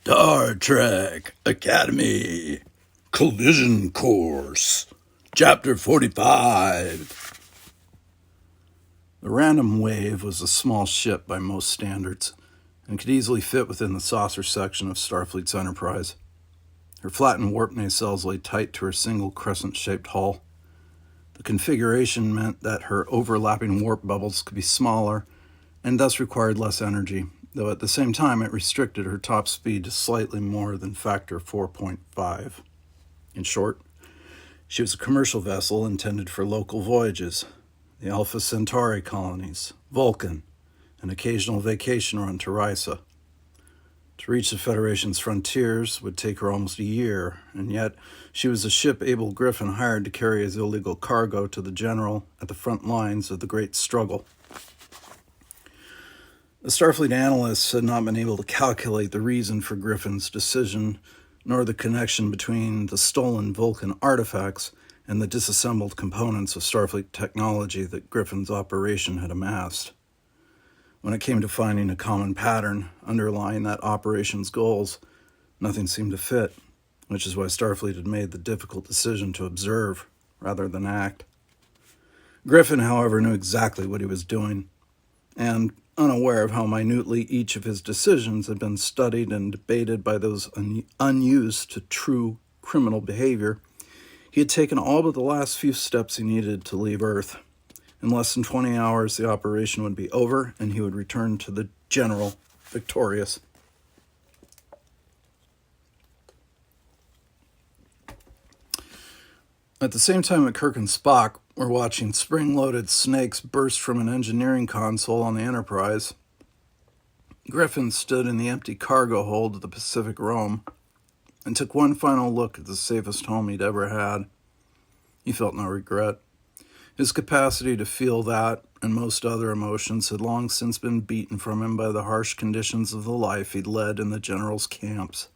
Star Trek Academy Collision Course, Chapter 45. The Random Wave was a small ship by most standards and could easily fit within the saucer section of Starfleet's Enterprise. Her flattened warp nacelles lay tight to her single crescent-shaped hull. The configuration meant that her overlapping warp bubbles could be smaller and thus required less energy, though at the same time it restricted her top speed to slightly more than factor 4.5. In short, she was a commercial vessel intended for local voyages, the Alpha Centauri colonies, Vulcan, an occasional vacation run to Risa. To reach the Federation's frontiers would take her almost a year, and yet she was a ship Abel Griffin hired to carry his illegal cargo to the General at the front lines of the Great Struggle. The Starfleet analysts had not been able to calculate the reason for Griffin's decision, nor the connection between the stolen Vulcan artifacts and the disassembled components of Starfleet technology that Griffin's operation had amassed. When it came to finding a common pattern underlying that operation's goals, nothing seemed to fit, which is why Starfleet had made the difficult decision to observe rather than act. Griffin, however, knew exactly what he was doing, and unaware of how minutely each of his decisions had been studied and debated by those unused to true criminal behavior, he had taken all but the last few steps he needed to leave Earth. In less than 20 hours, the operation would be over, and he would return to the General victorious. At the same time that Kirk and Spock were watching spring-loaded snakes burst from an engineering console on the Enterprise, Griffin stood in the empty cargo hold of the Pacific Rome and took one final look at the safest home he'd ever had. He felt no regret. His capacity to feel that and most other emotions had long since been beaten from him by the harsh conditions of the life he'd led in the General's camps.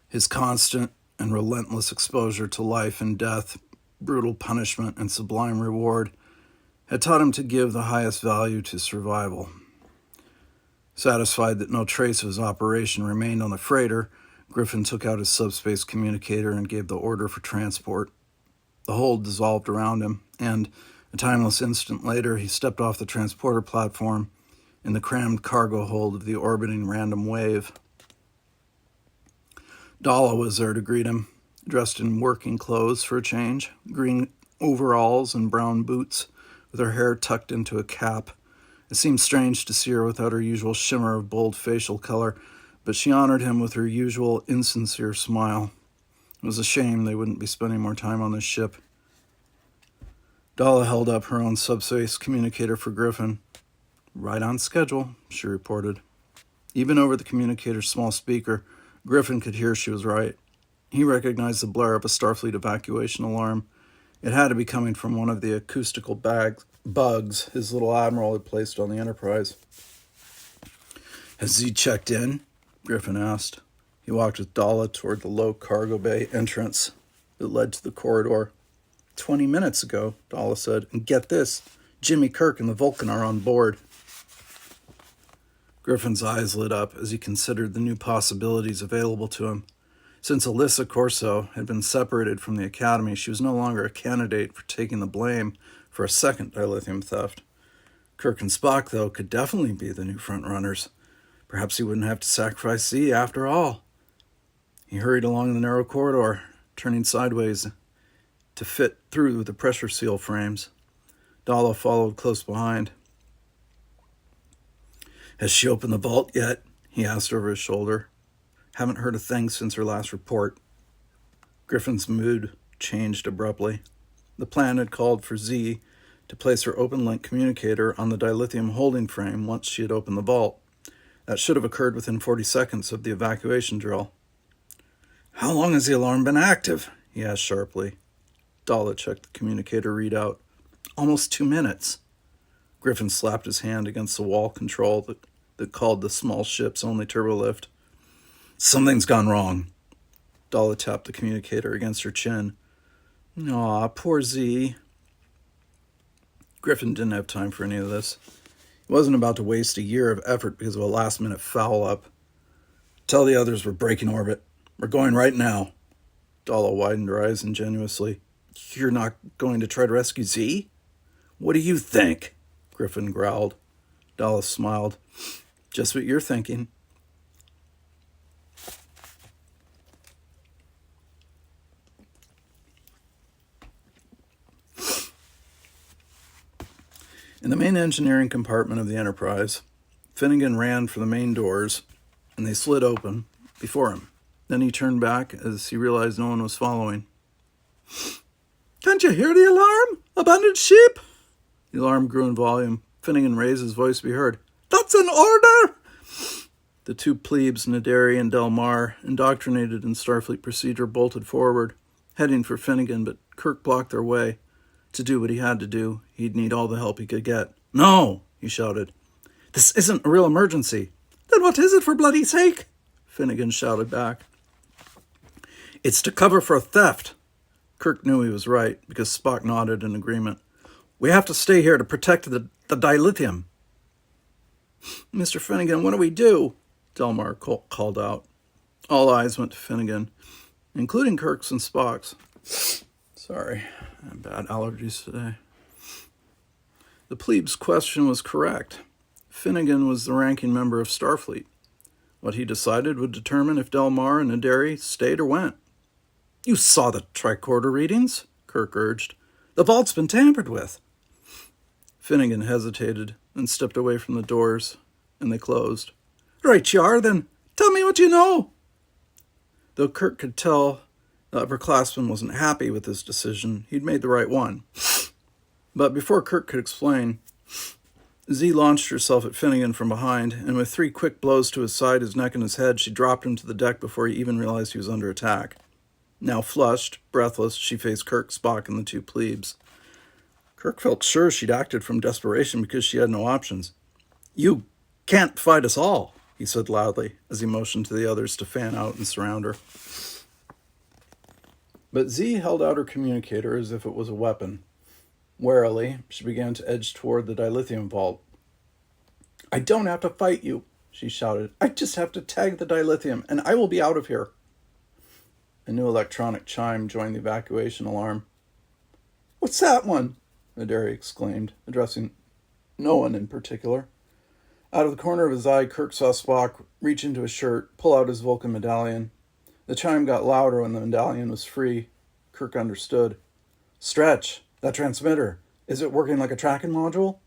His constant and relentless exposure to life and death, brutal punishment and sublime reward, had taught him to give the highest value to survival. Satisfied that no trace of his operation remained on the freighter, Griffin took out his subspace communicator and gave the order for transport. The hold dissolved around him, and a timeless instant later he stepped off the transporter platform in the crammed cargo hold of the orbiting Random Wave. Dalla was there to greet him, dressed in working clothes for a change, green overalls and brown boots, with her hair tucked into a cap. It seemed strange to see her without her usual shimmer of bold facial color, but she honored him with her usual insincere smile. It was a shame they wouldn't be spending more time on this ship. Dalla held up her own subspace communicator for Griffin. "Right on schedule," she reported. Even over the communicator's small speaker, Griffin could hear she was right. He recognized the blare of a Starfleet evacuation alarm. It had to be coming from one of the acoustical bugs his little admiral had placed on the Enterprise. "Has Z checked in?" Griffin asked. He walked with Dalla toward the low cargo bay entrance that led to the corridor. 20 minutes ago," Dalla said, "and get this, Jimmy, Kirk, and the Vulcan are on board." Griffin's eyes lit up as he considered the new possibilities available to him. Since Alyssa Corso had been separated from the Academy, she was no longer a candidate for taking the blame for a second dilithium theft. Kirk and Spock, though, could definitely be the new frontrunners. Perhaps he wouldn't have to sacrifice Z after all. He hurried along the narrow corridor, turning sideways to fit through the pressure seal frames. Dalla followed close behind. "Has she opened the vault yet?" he asked over his shoulder. "Haven't heard a thing since her last report." Griffin's mood changed abruptly. The plan had called for Z to place her open-link communicator on the dilithium holding frame once she had opened the vault. That should have occurred within 40 seconds of the evacuation drill. "How long has the alarm been active?" he asked sharply. Dalla checked the communicator readout. "Almost 2 minutes." Griffin slapped his hand against the wall control that called the small ship's only turbolift. "Something's gone wrong." Dalla tapped the communicator against her chin. "Aw, poor Z." Griffin didn't have time for any of this. He wasn't about to waste a year of effort because of a last-minute foul-up. Tell the others we're breaking orbit. We're going right now. Dalla widened her eyes ingenuously. You're not going to try to rescue Z? What do you think? Griffin growled. Dalla smiled. Just what you're thinking. In the main engineering compartment of the Enterprise, Finnegan ran for the main doors, and they slid open before him. Then he turned back as he realized no one was following. Can't you hear the alarm? Abandoned ship? The alarm grew in volume. Finnegan raised his voice to be heard. That's an order! The two plebes, Naderi and Delmar, indoctrinated in Starfleet procedure, bolted forward, heading for Finnegan, but Kirk blocked their way. To do what he had to do, he'd need all the help he could get. No, he shouted. This isn't a real emergency. Then what is it, for bloody sake? Finnegan shouted back. It's to cover for a theft. Kirk knew he was right, because Spock nodded in agreement. We have to stay here to protect the dilithium. Mr. Finnegan, what do we do? Delmar called out. All eyes went to Finnegan, including Kirk's and Spock's. Sorry, I have bad allergies today. The plebe's question was correct. Finnegan was the ranking member of Starfleet. What he decided would determine if Delmar and Naderi stayed or went. You saw the tricorder readings, Kirk urged. The vault's been tampered with. Finnegan hesitated and stepped away from the doors, and they closed. Right you are, then. Tell me what you know. Though Kirk could tell the upperclassman wasn't happy with his decision, he'd made the right one. But before Kirk could explain, Z launched herself at Finnegan from behind, and with 3 quick blows to his side, his neck, and his head, she dropped him to the deck before he even realized he was under attack. Now flushed, breathless, she faced Kirk, Spock, and the 2 plebes. Kirk felt sure she'd acted from desperation because she had no options. You can't fight us all, he said loudly, as he motioned to the others to fan out and surround her. But Z held out her communicator as if it was a weapon. Warily, she began to edge toward the dilithium vault. I don't have to fight you, she shouted. I just have to tag the dilithium, and I will be out of here. A new electronic chime joined the evacuation alarm. What's that one? Naderi exclaimed, addressing no one in particular. Out of the corner of his eye, Kirk saw Spock reach into his shirt, pull out his Vulcan medallion. The chime got louder when the medallion was free. Kirk understood. Stretch, that transmitter. Is it working like a tracking module?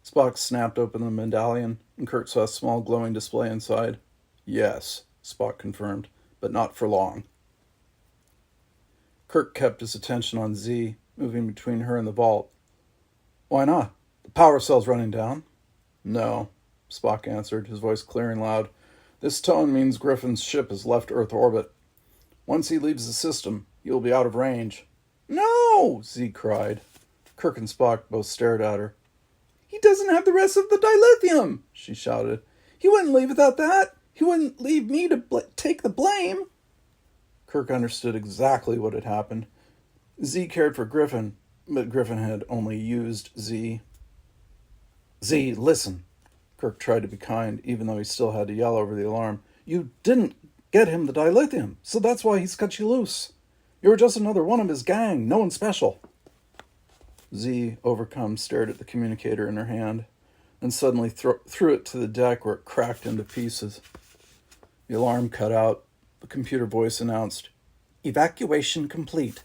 Spock snapped open the medallion, and Kirk saw a small glowing display inside. Yes, Spock confirmed, but not for long. Kirk kept his attention on Z, moving between her and the vault. Why not? The power cell's running down. No, Spock answered, his voice clear and loud. This tone means Griffin's ship has left Earth orbit. Once he leaves the system, he will be out of range. No, Z cried. Kirk and Spock both stared at her. He doesn't have the rest of the dilithium, she shouted. He wouldn't leave without that. He wouldn't leave me to take the blame. Kirk understood exactly what had happened. Z cared for Griffin, but Griffin had only used Z. Z, listen. Kirk tried to be kind, even though he still had to yell over the alarm. You didn't get him the dilithium, so that's why he's cut you loose. You were just another one of his gang, no one special. Z, overcome, stared at the communicator in her hand, and suddenly threw it to the deck where it cracked into pieces. The alarm cut out. The computer voice announced, Evacuation complete.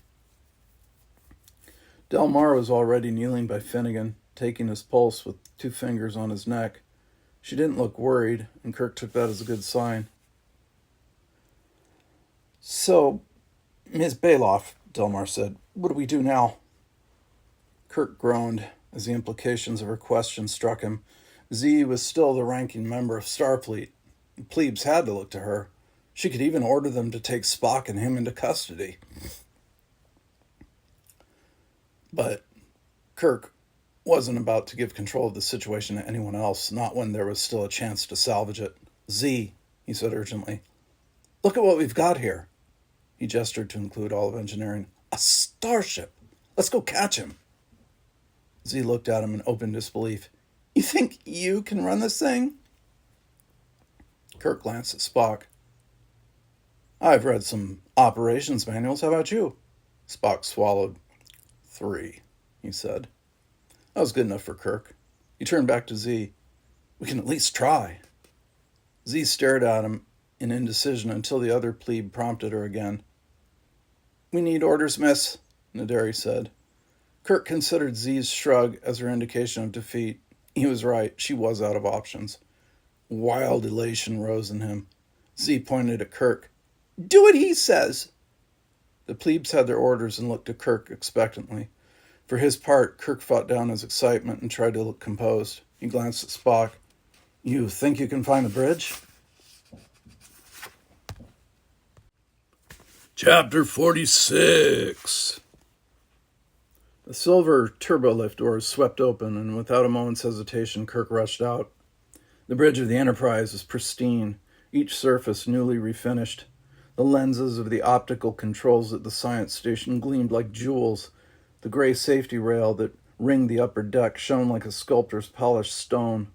Delmar was already kneeling by Finnegan, taking his pulse with 2 fingers on his neck. She didn't look worried, and Kirk took that as a good sign. So, Ms. Bailoff, Delmar said, what do we do now? Kirk groaned as the implications of her question struck him. Z was still the ranking member of Starfleet. The plebes had to look to her. She could even order them to take Spock and him into custody. But Kirk wasn't about to give control of the situation to anyone else, not when there was still a chance to salvage it. Z, he said urgently, look at what we've got here. He gestured to include all of engineering. A starship. Let's go catch him. Z looked at him in open disbelief. You think you can run this thing? Kirk glanced at Spock. I've read some operations manuals. How about you? Spock swallowed. 3, he said. That was good enough for Kirk. He turned back to Z. We can at least try. Z stared at him in indecision until the other plebe prompted her again. We need orders, miss, Naderi said. Kirk considered Z's shrug as her indication of defeat. He was right. She was out of options. Wild elation rose in him. Z pointed at Kirk. Do what he says. The plebes had their orders and looked at Kirk expectantly. For his part, Kirk fought down his excitement and tried to look composed. He glanced at Spock. You think you can find the bridge? Chapter 46. The silver turbolift doors swept open, and without a moment's hesitation, Kirk rushed out. The bridge of the Enterprise was pristine, each surface newly refinished. The lenses of the optical controls at the science station gleamed like jewels. The gray safety rail that ringed the upper deck shone like a sculptor's polished stone.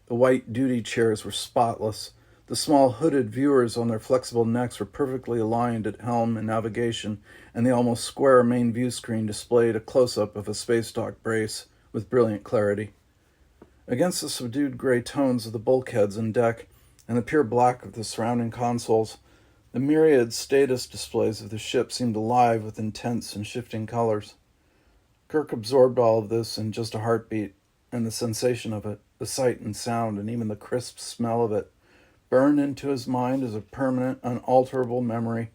The white duty chairs were spotless. The small hooded viewers on their flexible necks were perfectly aligned at helm and navigation, and the almost square main view screen displayed a close-up of a space dock brace with brilliant clarity. Against the subdued gray tones of the bulkheads and deck, and the pure black of the surrounding consoles, the myriad status displays of the ship seemed alive with intense and shifting colors. Kirk absorbed all of this in just a heartbeat, and the sensation of it, the sight and sound, and even the crisp smell of it, burned into his mind as a permanent, unalterable memory.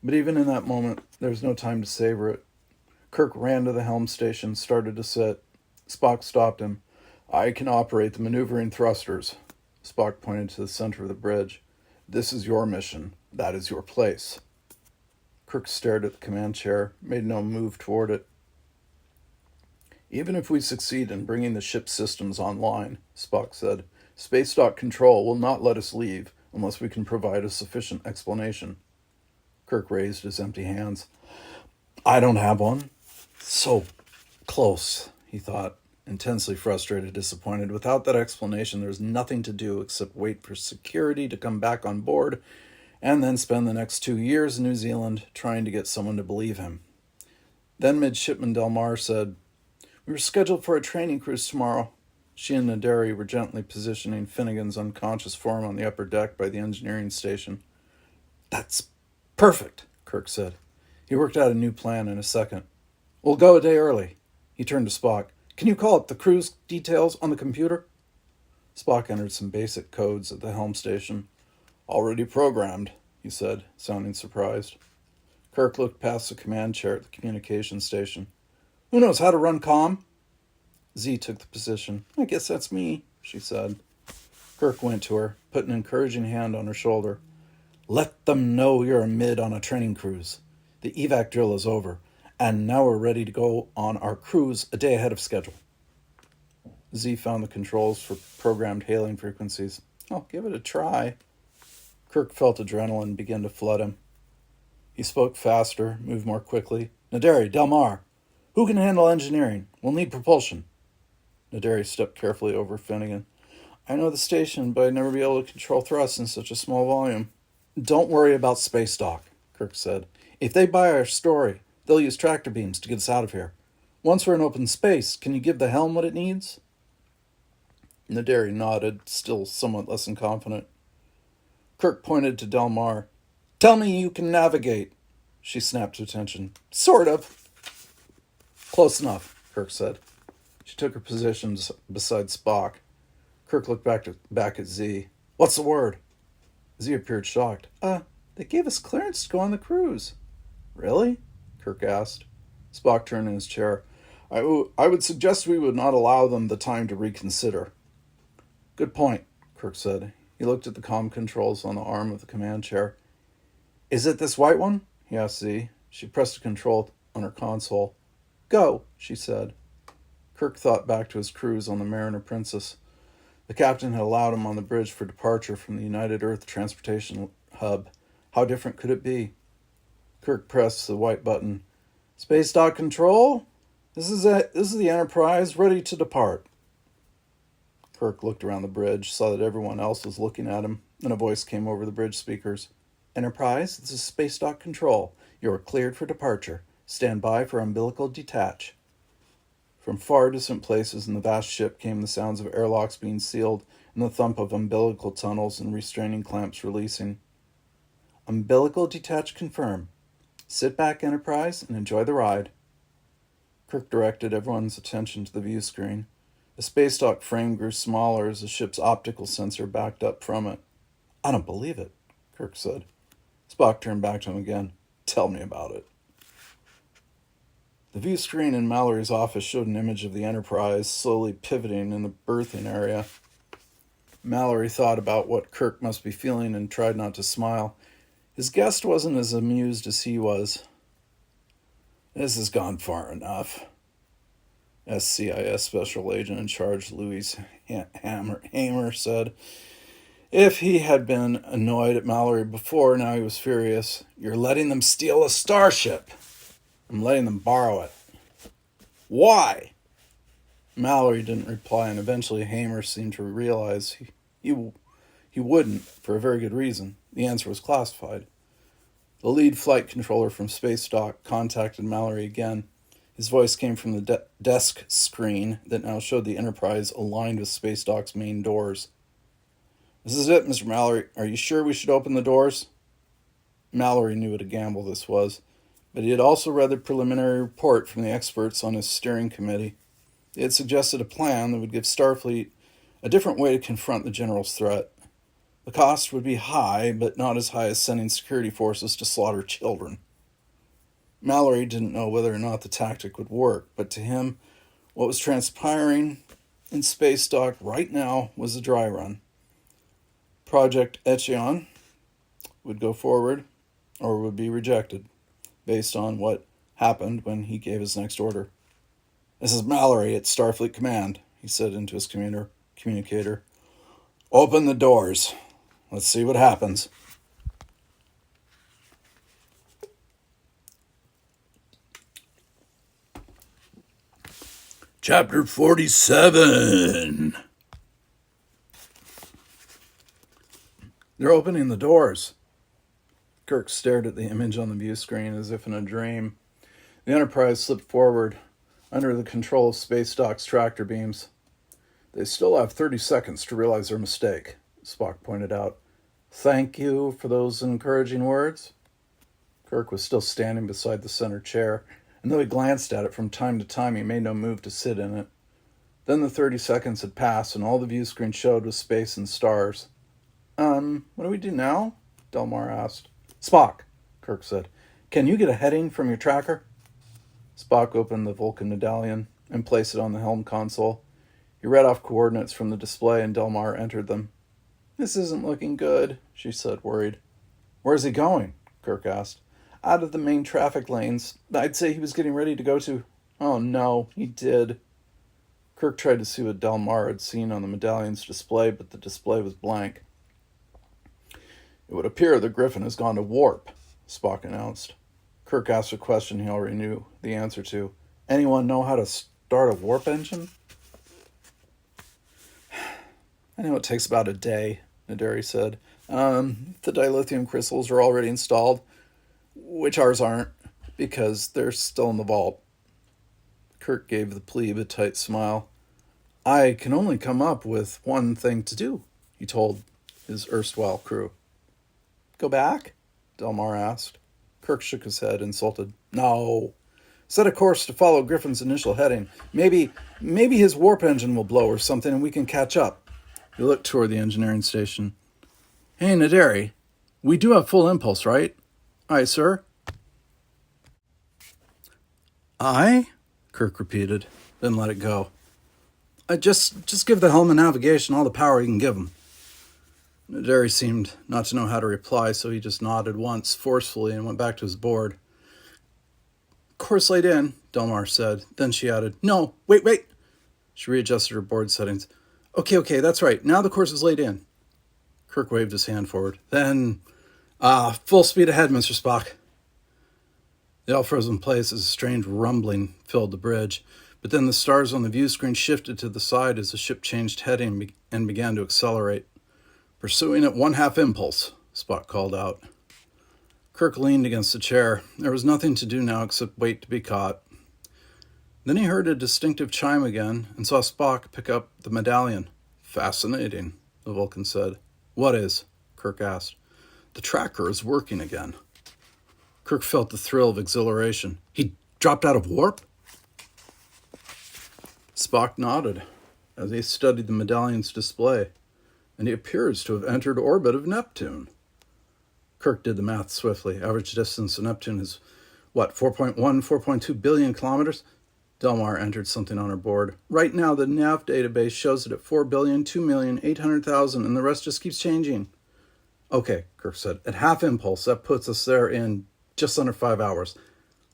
But even in that moment, there was no time to savor it. Kirk ran to the helm station, started to sit. Spock stopped him. I can operate the maneuvering thrusters. Spock pointed to the center of the bridge. This is your mission. That is your place. Kirk stared at the command chair, made no move toward it. Even if we succeed in bringing the ship's systems online, Spock said, Space Dock Control will not let us leave unless we can provide a sufficient explanation. Kirk raised his empty hands. I don't have one. So close, he thought, intensely frustrated, disappointed. Without that explanation, there's nothing to do except wait for security to come back on board and then spend the next 2 years in New Zealand trying to get someone to believe him. Then Midshipman Delmar said, We were scheduled for a training cruise tomorrow. She and Naderi were gently positioning Finnegan's unconscious form on the upper deck by the engineering station. That's perfect, Kirk said. He worked out a new plan in a second. We'll go a day early. He turned to Spock. Can you call up the cruise details on the computer? Spock entered some basic codes at the helm station. Already programmed, he said, sounding surprised. Kirk looked past the command chair at the communication station. Who knows how to run comm? Z took the position. I guess that's me, she said. Kirk went to her, put an encouraging hand on her shoulder. Let them know you're a mid on a training cruise. The evac drill is over, and now we're ready to go on our cruise a day ahead of schedule. Z found the controls for programmed hailing frequencies. I'll give it a try. Kirk felt adrenaline begin to flood him. He spoke faster, moved more quickly. Naderi, Delmar, who can handle engineering? We'll need propulsion. Naderi stepped carefully over Finnegan. I know the station, but I'd never be able to control thrust in such a small volume. Don't worry about Space Dock, Kirk said. If they buy our story, they'll use tractor beams to get us out of here. Once we're in open space, can you give the helm what it needs? Naderi nodded, still somewhat less than confident. Kirk pointed to Delmar. Tell me you can navigate. She snapped to attention. Sort of. Close enough, Kirk said. She took her position beside Spock. Kirk looked back at Z. What's the word? Z appeared shocked. They gave us clearance to go on the cruise. Really? Kirk asked. Spock turned in his chair. I would suggest we would not allow them the time to reconsider. Good point, Kirk said. He looked at the comm controls on the arm of the command chair. Is it this white one? He asked Z. She pressed a control on her console. Go, she said. Kirk thought back to his cruise on the Mariner Princess. The captain had allowed him on the bridge for departure from the United Earth Transportation Hub. How different could it be? Kirk pressed the white button. Space Dock Control? This is the Enterprise, ready to depart. Kirk looked around the bridge, saw that everyone else was looking at him, and a voice came over the bridge speakers. "Enterprise, this is Space Dock Control. You are cleared for departure. Stand by for umbilical detach." From far distant places in the vast ship came the sounds of airlocks being sealed and the thump of umbilical tunnels and restraining clamps releasing. "Umbilical detach confirmed. Sit back, Enterprise, and enjoy the ride." Kirk directed everyone's attention to the view screen. The space dock frame grew smaller as the ship's optical sensor backed up from it. "I don't believe it," Kirk said. Spock turned back to him again. "Tell me about it." The view screen in Mallory's office showed an image of the Enterprise slowly pivoting in the berthing area. Mallory thought about what Kirk must be feeling and tried not to smile. His guest wasn't as amused as he was. "This has gone far enough," SCIS Special Agent in Charge Louis Hamer said. If he had been annoyed at Mallory before, now he was furious. "You're letting them steal a starship." "I'm letting them borrow it." "Why?" Mallory didn't reply, and eventually Hamer seemed to realize he wouldn't, for a very good reason. The answer was classified. The lead flight controller from Space Dock contacted Mallory again. His voice came from the desk screen that now showed the Enterprise aligned with Space Dock's main doors. "This is it, Mr. Mallory. Are you sure we should open the doors?" Mallory knew what a gamble this was, but he had also read the preliminary report from the experts on his steering committee. They had suggested a plan that would give Starfleet a different way to confront the General's threat. The cost would be high, but not as high as sending security forces to slaughter children. Mallory didn't know whether or not the tactic would work, but to him, what was transpiring in Space Dock right now was a dry run. Project Echelon would go forward or would be rejected, based on what happened when he gave his next order. "This is Mallory at Starfleet Command," he said into his communicator. "Open the doors. Let's see what happens." Chapter 47. "They're opening the doors." Kirk stared at the image on the view screen as if in a dream. The Enterprise slipped forward under the control of Space Dock's tractor beams. "They still have 30 seconds to realize their mistake," Spock pointed out. "Thank you for those encouraging words." Kirk was still standing beside the center chair, and though he glanced at it from time to time, he made no move to sit in it. Then the 30 seconds had passed, and all the view screen showed was space and stars. What do we do now?" Delmar asked. "Spock," Kirk said, "can you get a heading from your tracker?" Spock opened the Vulcan medallion and placed it on the helm console. He read off coordinates from the display, and Delmar entered them. "This isn't looking good," she said, worried. "Where's he going?" Kirk asked. "Out of the main traffic lanes. I'd say he was getting ready to go to..." "Oh no, he did." Kirk tried to see what Delmar had seen on the medallion's display, but the display was blank. "It would appear the Griffin has gone to warp," Spock announced. Kirk asked a question he already knew the answer to. "Anyone know how to start a warp engine?" "I know it takes about a day," Naderi said. The dilithium crystals are already installed, which ours aren't, because they're still in the vault." Kirk gave the plebe a tight smile. "I can only come up with one thing to do," he told his erstwhile crew. "Go back?" Delmar asked. Kirk shook his head, insulted. "No. Set a course to follow Griffin's initial heading. Maybe his warp engine will blow or something and we can catch up." He looked toward the engineering station. "Hey, Naderi, we do have full impulse, right?" "Aye, sir." "Aye?" Kirk repeated, then let it go. Just give the helm of navigation all the power you can give him." Naderi seemed not to know how to reply, so he just nodded once, forcefully, and went back to his board. "Course laid in," Delmar said. Then she added, "No, wait." She readjusted her board settings. Okay, that's right. Now the course is laid in." Kirk waved his hand forward. "Then, full speed ahead, Mr. Spock." They all froze in place as a strange rumbling filled the bridge. But then the stars on the view screen shifted to the side as the ship changed heading and began to accelerate. "Pursuing at 1/2 impulse," Spock called out. Kirk leaned against the chair. There was nothing to do now except wait to be caught. Then he heard a distinctive chime again and saw Spock pick up the medallion. "Fascinating," the Vulcan said. "What is?" Kirk asked. "The tracker is working again." Kirk felt the thrill of exhilaration. "He dropped out of warp?" Spock nodded as he studied the medallion's display, and he appears to have entered orbit of Neptune. Kirk did the math swiftly. Average distance to Neptune is, 4.1, 4.2 billion kilometers? Delmar entered something on her board. "Right now, the nav database shows it at 4 billion, 2,800,000, and the rest just keeps changing." "Okay," Kirk said. "At half impulse, that puts us there in just under 5 hours.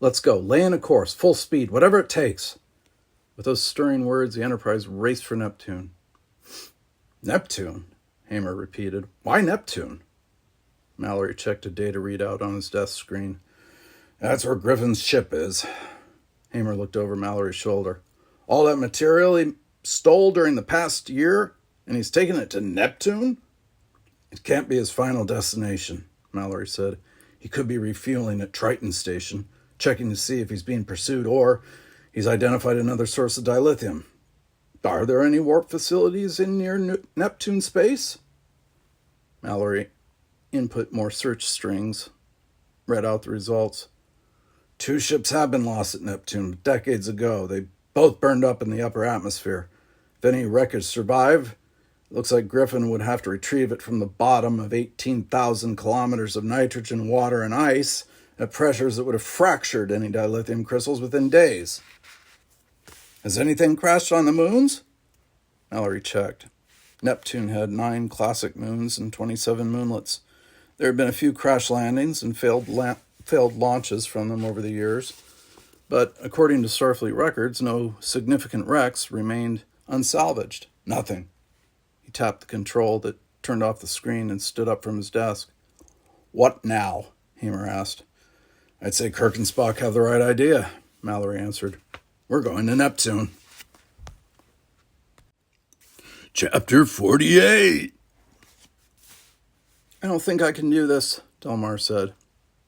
Let's go. Lay in a course, full speed, whatever it takes." With those stirring words, the Enterprise raced for Neptune. "Neptune?" Hamer repeated. "Why Neptune?" Mallory checked a data readout on his desk screen. "That's where Griffin's ship is." Hamer looked over Mallory's shoulder. "All that material he stole during the past year, and he's taking it to Neptune?" "It can't be his final destination," Mallory said. "He could be refueling at Triton Station, checking to see if he's being pursued, or he's identified another source of dilithium. Are there any warp facilities in near Neptune space?" Mallory input more search strings, read out the results. "2 ships have been lost at Neptune decades ago. They both burned up in the upper atmosphere. If any wreckage survive, it looks like Griffin would have to retrieve it from the bottom of 18,000 kilometers of nitrogen, water, and ice at pressures that would have fractured any dilithium crystals within days." "Has anything crashed on the moons?" Mallory checked. Neptune had 9 classic moons and 27 moonlets. There had been a few crash landings and failed launches from them over the years, but according to Starfleet records, no significant wrecks remained unsalvaged. "Nothing." He tapped the control that turned off the screen and stood up from his desk. "What now?" Hamer asked. "I'd say Kirk and Spock have the right idea," Mallory answered. "We're going to Neptune." Chapter 48. "I don't think I can do this," Delmar said.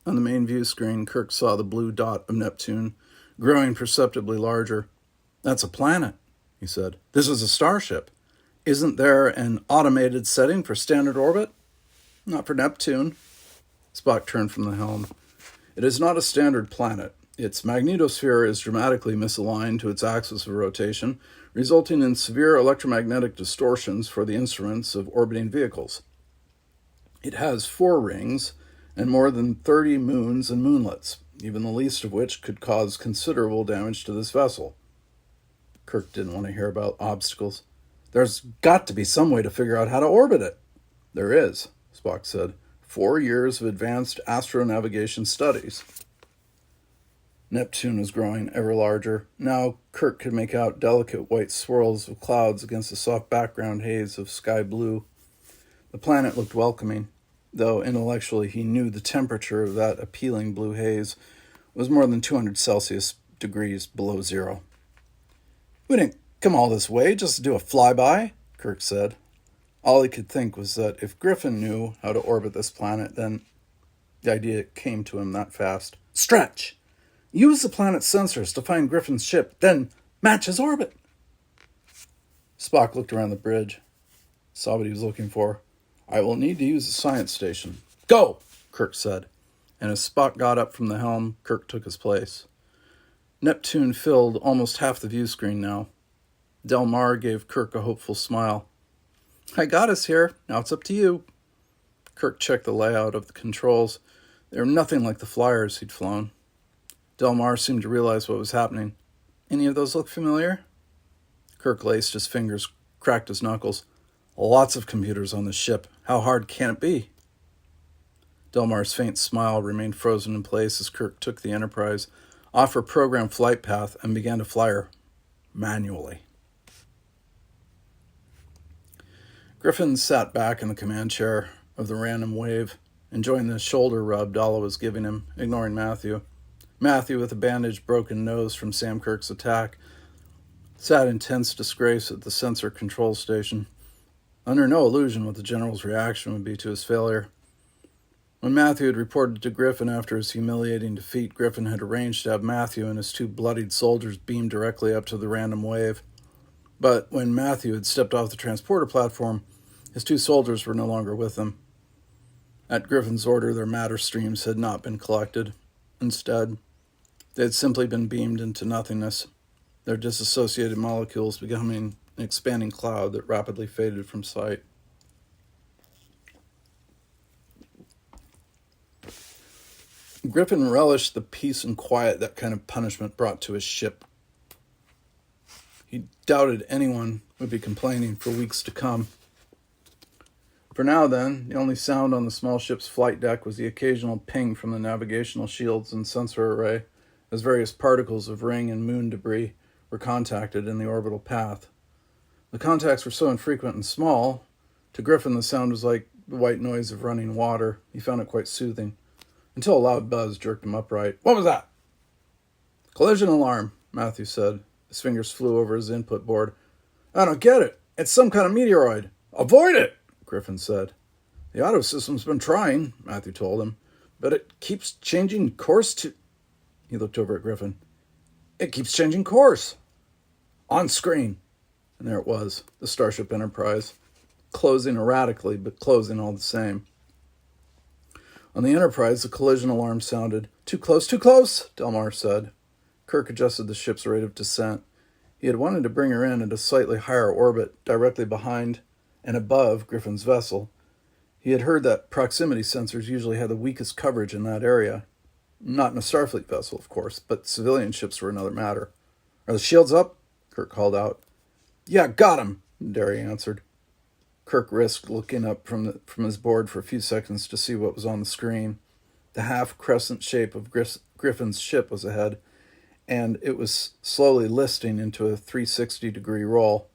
On the main view screen, Kirk saw the blue dot of Neptune, growing perceptibly larger. "That's a planet," he said. "This is a starship. Isn't there an automated setting for standard orbit?" "Not for Neptune." Spock turned from the helm. "It is not a standard planet. Its magnetosphere is dramatically misaligned to its axis of rotation, resulting in severe electromagnetic distortions for the instruments of orbiting vehicles. It has 4 rings and more than 30 moons and moonlets, even the least of which could cause considerable damage to this vessel." Kirk didn't want to hear about obstacles. "There's got to be some way to figure out how to orbit it." "There is," Spock said. 4 years of advanced astronavigation studies." Neptune was growing ever larger. Now Kirk could make out delicate white swirls of clouds against the soft background haze of sky blue. The planet looked welcoming, though intellectually he knew the temperature of that appealing blue haze was more than 200 Celsius degrees below zero. "We didn't come all this way just to do a flyby," Kirk said. All he could think was that if Griffin knew how to orbit this planet, then the idea came to him that fast. "Stretch! Use the planet's sensors to find Griffin's ship, then match his orbit." Spock looked around the bridge, saw what he was looking for. "I will need to use the science station." "Go!" Kirk said, and as Spock got up from the helm, Kirk took his place. Neptune filled almost half the view screen now. Delmar gave Kirk a hopeful smile. "I got us here. Now it's up to you." Kirk checked the layout of the controls. They were nothing like the flyers he'd flown. Delmar seemed to realize what was happening. "Any of those look familiar?" Kirk laced his fingers, cracked his knuckles. "Lots of computers on this ship. How hard can it be?" Delmar's faint smile remained frozen in place as Kirk took the Enterprise off her program flight path and began to fly her manually. Griffin sat back in the command chair of the random wave, enjoying the shoulder rub Dalla was giving him, ignoring Matthew. Matthew, with a bandaged broken nose from Sam Kirk's attack, sat in tense disgrace at the sensor control station, under no illusion what the general's reaction would be to his failure. When Matthew had reported to Griffin after his humiliating defeat, Griffin had arranged to have Matthew and his 2 bloodied soldiers beamed directly up to the random wave. But when Matthew had stepped off the transporter platform, his 2 soldiers were no longer with him. At Griffin's order, their matter streams had not been collected. Instead, they had simply been beamed into nothingness, their disassociated molecules becoming an expanding cloud that rapidly faded from sight. Griffin relished the peace and quiet that kind of punishment brought to his ship. He doubted anyone would be complaining for weeks to come. For now, then, the only sound on the small ship's flight deck was the occasional ping from the navigational shields and sensor array, as various particles of ring and moon debris were contacted in the orbital path. The contacts were so infrequent and small, to Griffin the sound was like the white noise of running water. He found it quite soothing, until a loud buzz jerked him upright. "What was that?" "Collision alarm," Matthew said. His fingers flew over his input board. "I don't get it. It's some kind of meteoroid." "Avoid it," Griffin said. "The auto system's been trying," Matthew told him, "but it keeps changing course to..." He looked over at Griffin. "It keeps changing course." "On screen." And there it was, the Starship Enterprise, closing erratically, but closing all the same. On the Enterprise, the collision alarm sounded. "Too close, too close," Delmar said. Kirk adjusted the ship's rate of descent. He had wanted to bring her in at a slightly higher orbit, directly behind and above Griffin's vessel. He had heard that proximity sensors usually had the weakest coverage in that area. Not in a Starfleet vessel, of course, but civilian ships were another matter. "Are the shields up?" Kirk called out. "Yeah, got 'em," Derry answered. Kirk risked looking up from his board for a few seconds to see what was on the screen. The half-crescent shape of Griffin's ship was ahead, and it was slowly listing into a 360-degree roll.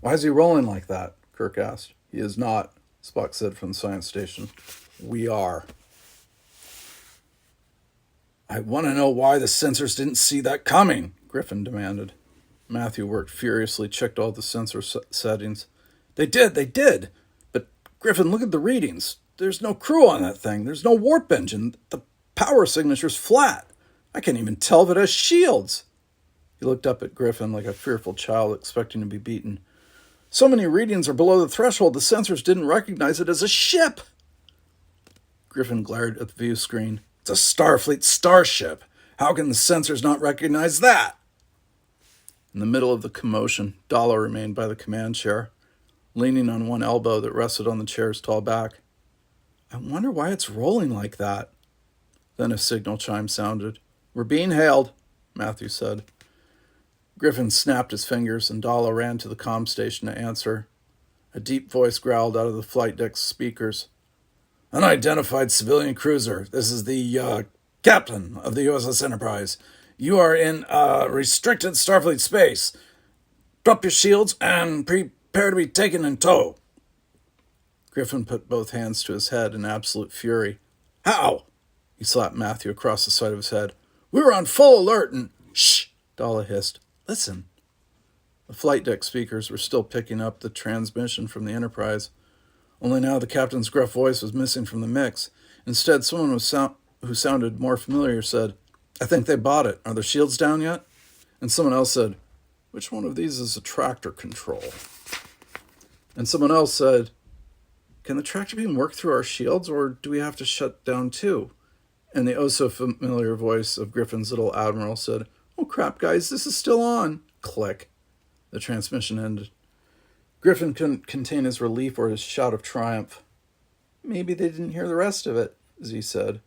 "Why is he rolling like that?" Kirk asked. "He is not," Spock said from the science station. "We are." "I want to know why the sensors didn't see that coming," Griffin demanded. Matthew worked furiously, checked all the sensor settings. They did. But, Griffin, look at the readings. There's no crew on that thing. There's no warp engine. The power signature's flat. I can't even tell if it has shields." He looked up at Griffin like a fearful child expecting to be beaten. "So many readings are below the threshold, the sensors didn't recognize it as a ship." Griffin glared at the view screen. "It's a Starfleet starship. How can the sensors not recognize that?" In the middle of the commotion, Dalla remained by the command chair, leaning on one elbow that rested on the chair's tall back. "I wonder why it's rolling like that." Then a signal chime sounded. "We're being hailed," Matthew said. Griffin snapped his fingers, and Dalla ran to the comm station to answer. A deep voice growled out of the flight deck's speakers. "Unidentified civilian cruiser. This is the, captain of the USS Enterprise. You are in, restricted Starfleet space. Drop your shields and prepare to be taken in tow." Griffin put both hands to his head in absolute fury. "How?" He slapped Matthew across the side of his head. "We were on full alert and..." "Shh," Dalla hissed. "Listen." The flight deck speakers were still picking up the transmission from the Enterprise. Only now the captain's gruff voice was missing from the mix. Instead, someone who sounded more familiar said, "I think they bought it. Are their shields down yet?" And someone else said, "Which one of these is a tractor control?" And someone else said, "Can the tractor beam work through our shields, or do we have to shut down too?" And the oh-so-familiar voice of Griffin's little admiral said, "Oh crap, guys, this is still on." Click. The transmission ended. Griffin couldn't contain his relief or his shout of triumph. "Maybe they didn't hear the rest of it," Z said.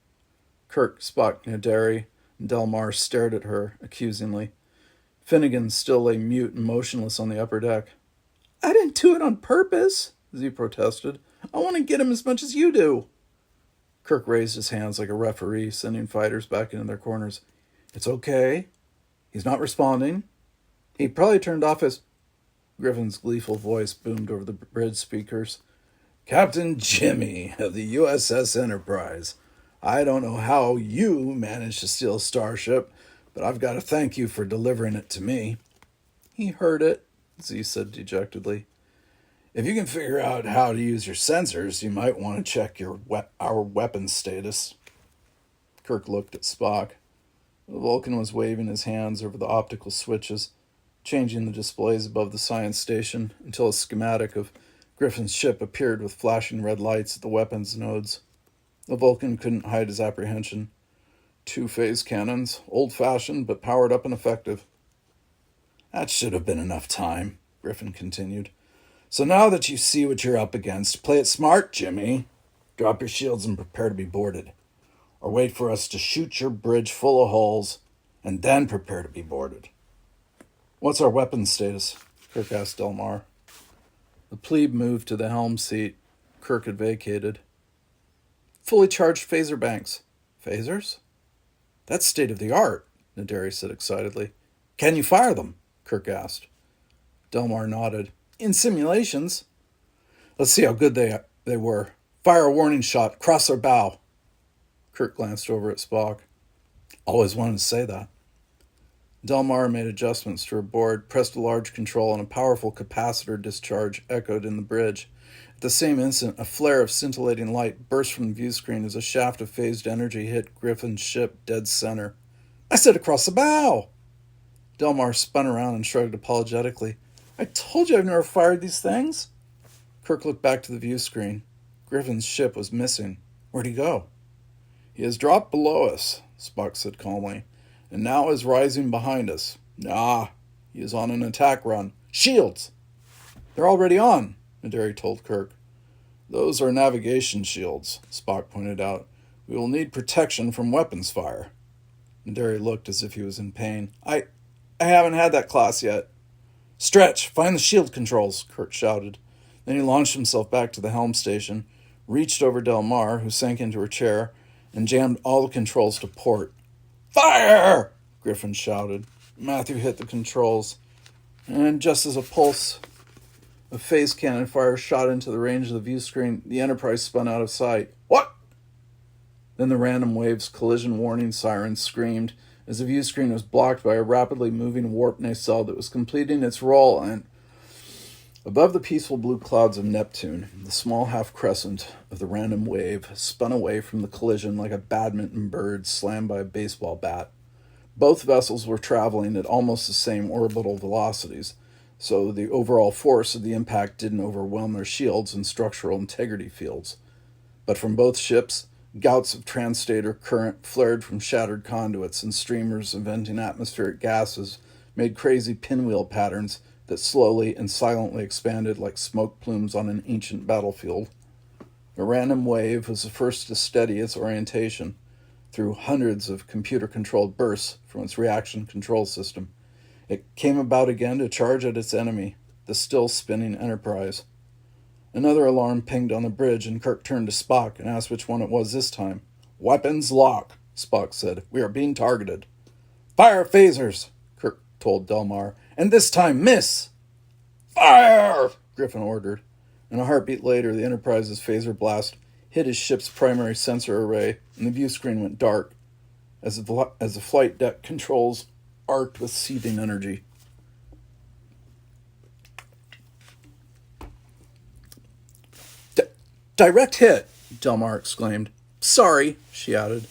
Kirk, Spock, Naderi, and Delmar stared at her accusingly. Finnegan still lay mute and motionless on the upper deck. "I didn't do it on purpose," Z protested. "I want to get him as much as you do." Kirk raised his hands like a referee, sending fighters back into their corners. "It's okay. He's not responding. He probably turned off his..." Griffin's gleeful voice boomed over the bridge speakers. "Captain Jimmy of the USS Enterprise. I don't know how you managed to steal a starship, but I've got to thank you for delivering it to me." He heard it, Z said dejectedly. If you can figure out how to use your sensors, you might want to check our weapons status. Kirk looked at Spock. The Vulcan was waving his hands over the optical switches, changing the displays above the science station until a schematic of Griffin's ship appeared with flashing red lights at the weapons nodes. The Vulcan couldn't hide his apprehension. 2-phase cannons, old-fashioned but powered up and effective. That should have been enough time, Griffin continued. So now that you see what you're up against, play it smart, Jimmy. Drop your shields and prepare to be boarded. Or wait for us to shoot your bridge full of holes, and then prepare to be boarded. What's our weapons status? Kirk asked Delmar. The plebe moved to the helm seat Kirk had vacated. Fully charged phaser banks. Phasers? That's state-of-the-art, Naderi said excitedly. Can you fire them? Kirk asked. Delmar nodded. In simulations. Let's see how good they were. Fire a warning shot. Cross their bow. Kirk glanced over at Spock. Always wanted to say that. Delmar made adjustments to her board, pressed a large control, and a powerful capacitor discharge echoed in the bridge. At the same instant, a flare of scintillating light burst from the view screen as a shaft of phased energy hit Griffin's ship dead center. I said across the bow! Delmar spun around and shrugged apologetically. I told you I've never fired these things. Kirk looked back to the view screen. Griffin's ship was missing. Where'd he go? He has dropped below us, Spock said calmly, and now is rising behind us. Nah, he is on an attack run. Shields! They're already on, Naderi told Kirk. Those are navigation shields, Spock pointed out. We will need protection from weapons fire. Naderi looked as if he was in pain. I haven't had that class yet. Stretch! Find the shield controls, Kirk shouted. Then he launched himself back to the helm station, reached over Delmar, who sank into her chair, and jammed all the controls to port. Fire! Griffin shouted. Matthew hit the controls, and just as a pulse of phase cannon fire shot into the range of the view screen, the Enterprise spun out of sight. What? Then the random wave's collision warning siren screamed as the view screen was blocked by a rapidly moving warp nacelle that was completing its roll, and above the peaceful blue clouds of Neptune, the small half-crescent of the random wave spun away from the collision like a badminton bird slammed by a baseball bat. Both vessels were traveling at almost the same orbital velocities, so the overall force of the impact didn't overwhelm their shields and structural integrity fields. But from both ships, gouts of transstator current flared from shattered conduits, and streamers of venting atmospheric gases made crazy pinwheel patterns that slowly and silently expanded like smoke plumes on an ancient battlefield. The random wave was the first to steady its orientation through hundreds of computer-controlled bursts from its reaction control system. It came about again to charge at its enemy, the still-spinning Enterprise. Another alarm pinged on the bridge, and Kirk turned to Spock and asked which one it was this time. Weapons lock, Spock said. We are being targeted. Fire phasers, Kirk told Delmar. And this time miss! Fire! Griffin ordered. And a heartbeat later, the Enterprise's phaser blast hit his ship's primary sensor array, and the view screen went dark as the flight deck controls arced with seething energy. Direct hit, Delmar exclaimed. Sorry, she added.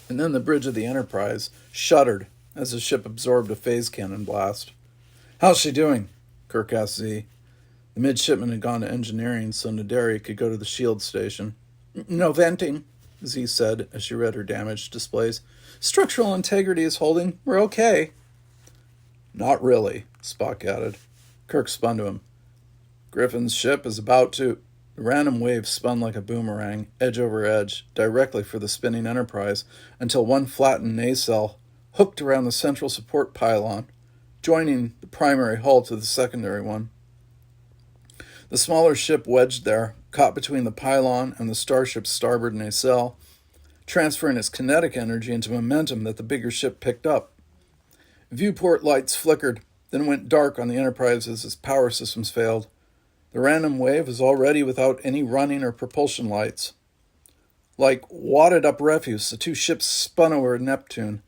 And then the bridge of the Enterprise shuddered as the ship absorbed a phase cannon blast. How's she doing? Kirk asked Z. The midshipman had gone to engineering, so Naderi could go to the shield station. No venting, Z said as she read her damaged displays. Structural integrity is holding. We're okay. Not really, Spock added. Kirk spun to him. Griffin's ship is about to... The random wave spun like a boomerang, edge over edge, directly for the spinning Enterprise, until one flattened nacelle hooked around the central support pylon, joining the primary hull to the secondary one. The smaller ship wedged there, caught between the pylon and the starship's starboard nacelle, transferring its kinetic energy into momentum that the bigger ship picked up. Viewport lights flickered, then went dark on the Enterprise as its power systems failed. The random wave was already without any running or propulsion lights. Like wadded-up refuse, the two ships spun over Neptune.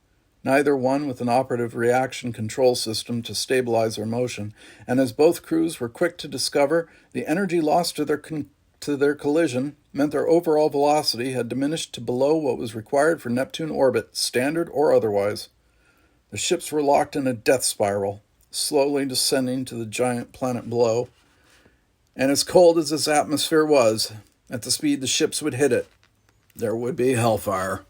neither one with an operative reaction control system to stabilize their motion, and as both crews were quick to discover, the energy lost to their collision meant their overall velocity had diminished to below what was required for Neptune orbit, standard or otherwise. The ships were locked in a death spiral, slowly descending to the giant planet below. And as cold as its atmosphere was, at the speed the ships would hit it, there would be hellfire.